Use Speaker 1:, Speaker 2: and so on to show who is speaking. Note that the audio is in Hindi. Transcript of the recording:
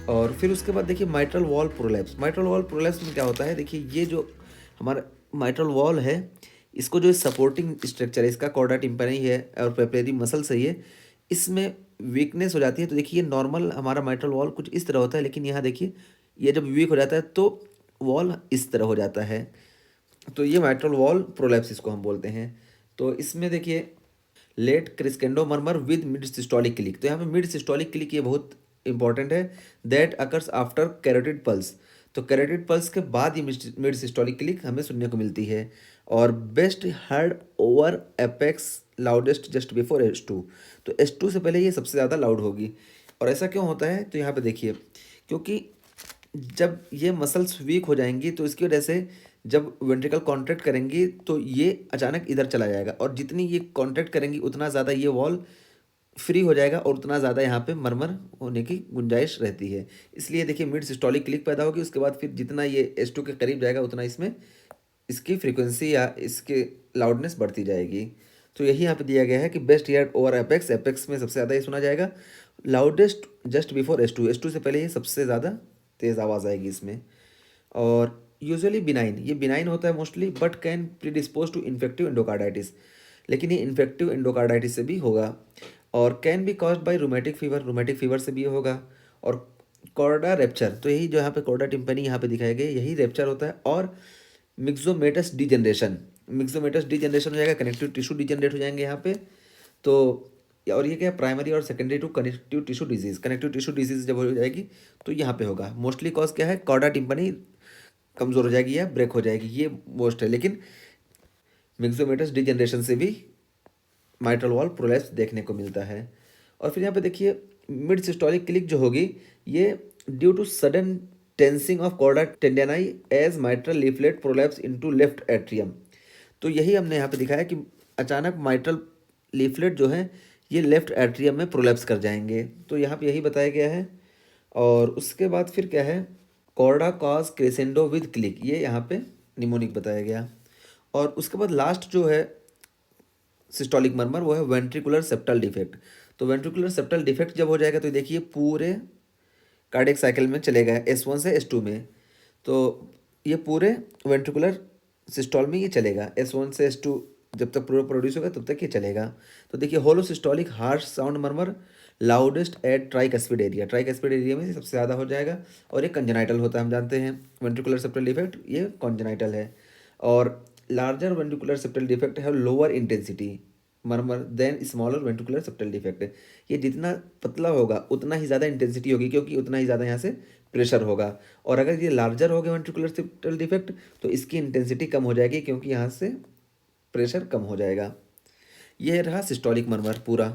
Speaker 1: और फिर उसके बाद देखिए mitral valve prolapse. Mitral valve prolapse में क्या होता है, देखिए ये जो हमारा माइट्रल वॉल है, इसको जो सपोर्टिंग स्ट्रक्चर है इसका कॉर्डा टिम्पनी है और पेपरेरी मसल सही है, इसमें वीकनेस हो जाती है। तो देखिए नॉर्मल हमारा माइट्रल वॉल कुछ इस तरह होता है, लेकिन यहाँ देखिए ये जब वीक हो जाता है तो वॉल इस तरह हो जाता है। तो ये माइट्रल वॉल प्रोलैप्स इसको हम बोलते हैं। तो इसमें देखिए late crescendo murmur with mid systolic click. तो यहाँ पे मिड सिस्टोलिक क्लिक ये बहुत इंपॉर्टेंट है। That occurs after carotid pulse. तो कैरोटिड पल्स के बाद ये मिड सिस्टोलिक क्लिक हमें सुनने को मिलती है। और best heard over apex loudest just before S2। तो S2 से पहले ये सबसे ज़्यादा लाउड होगी। और ऐसा क्यों होता है, तो यहाँ पे देखिए क्योंकि जब ये मसल्स वीक हो जाएंगी तो इसकी वजह से जब वेंट्रिकल कॉन्ट्रैक्ट करेंगी तो ये अचानक इधर चला जाएगा, और जितनी ये कॉन्ट्रैक्ट करेंगी उतना ज़्यादा ये वॉल फ्री हो जाएगा और उतना ज़्यादा यहाँ पे मरमर होने की गुंजाइश रहती है। इसलिए देखिए मिड सिस्टोलिक क्लिक पैदा होगी, उसके बाद फिर जितना ये S2 के करीब जाएगा उतना इसमें इसकी फ्रीक्वेंसी या इसके लाउडनेस बढ़ती जाएगी। तो यही यहाँ पे दिया गया है कि best year over apex. Apex में सबसे ज़्यादा ये सुना जाएगा। Loudest just before S2। से पहले ये सबसे ज़्यादा तेज़ आवाज़ आएगी इसमें। और यूजुअली बिनाइन, ये बिनाइन होता है mostly, but can predispose to infective endocarditis. लेकिन ये इन्फेक्टिव एंडोकार्डाइटिस से भी होगा। और can be caused by rheumatic fever. Rheumatic fever से भी होगा। और कॉर्डा रेप्चर, तो यही जो यहाँ पे कॉर्डा टिम्पनी यहाँ पे दिखाया गया यही रेप्चर होता है। और मिक्सोमेटस डिजनरेशन, मिक्सोमेटस डिजनरेशन हो जाएगा, कनेक्टिव टिश्यू डिजनरेट हो जाएंगे यहाँ पे। तो और ये क्या है, प्राइमरी और secondary to connective tissue disease. Connective tissue disease जब हो जाएगी तो यहाँ पे होगा। मोस्टली कॉज क्या है, कॉर्डा टिम्पनी कमज़ोर हो जाएगी या ब्रेक हो जाएगी, ये मोस्ट है। लेकिन मिक्सोमेटस डिजनरेशन से भी माइट्रल वॉल प्रोलैप्स देखने को मिलता है। और फिर यहाँ पे देखिए मिड सिस्टोलिक क्लिक जो होगी ये due to sudden tensing of chordae tendineae as mitral leaflet prolapse into left atrium. तो यही हमने यहाँ पे दिखाया कि अचानक माइट्रल लीफलेट जो है ये लेफ्ट एट्रियम में प्रोलैप्स कर जाएंगे। तो यहाँ पे यही बताया गया है। और उसके बाद फिर क्या है, chorda cause crescendo with click, ये यहाँ पे निमोनिक बताया गया। और उसके बाद लास्ट जो है सिस्टोलिक मर्मर वो है वेंट्रिकुलर सेप्टल डिफेक्ट। तो वेंट्रिकुलर सेप्टल डिफेक्ट जब हो जाएगा तो देखिए पूरे कार्डियक साइकिल में चलेगा S1 से S2 में। तो ये पूरे वेंट्रिकुलर सिस्टोल में ये चलेगा S1 से S2, जब तक पूरा प्रोड्यूस होगा तब तक ये चलेगा। तो देखिए holosystolic harsh sound murmur loudest at tricuspid area. Tricuspid area में सबसे ज़्यादा हो जाएगा। और ये कंजेनाइटल होता है, हम जानते हैं वेंट्रिकुलर सेप्टल डिफेक्ट ये कंजेनाइटल है। और लार्जर वेंट्रिकुलर सेप्टल डिफेक्ट है lower intensity murmur than smaller ventricular septal defect. ये जितना पतला होगा उतना ही ज़्यादा इंटेंसिटी होगी, क्योंकि उतना ही ज़्यादा यहाँ से प्रेशर होगा। और अगर ये लार्जर हो गया वेंट्रिकुलर सेप्टल डिफेक्ट तो इसकी इंटेंसिटी कम हो जाएगी, क्योंकि यहाँ से प्रेशर कम हो जाएगा। ये रहा सिस्टोलिक मर्मर पूरा।